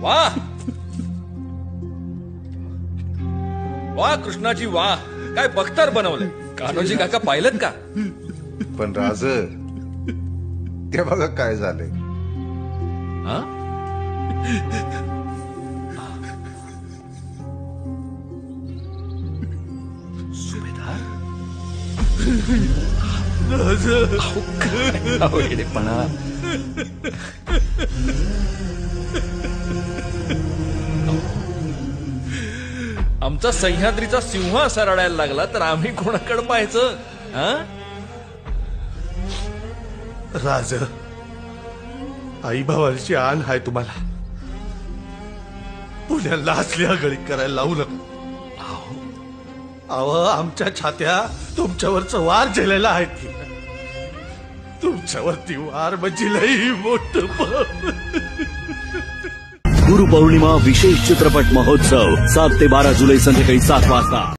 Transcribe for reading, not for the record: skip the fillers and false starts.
वाह वाह कृष्णाजी वाह, काय बख्तर बनवलंय. कान्होजी काका पाहिलं का? पण राज, ते बघा काय झालंय. हा? सुभेदार वेडेपणा. आमचा सह्याद्रीचा सिंह असा रडायला लागला तर आम्ही कोणाकडे पाहायचं? राज, आई भावाची आण आहे तुम्हाला. पुण्याला असल्या गळीत करायला लावू नका. अहो, आमच्या छात्या तुमच्यावरचं वार झेलेला आहेत की. तुमच्यावरती वार म्हणजे लई मोठं. गुरुपौर्णिमा विशेष चित्रपट महोत्सव 7 ते 12 जुलै संध्याकाळी 7 वाजता.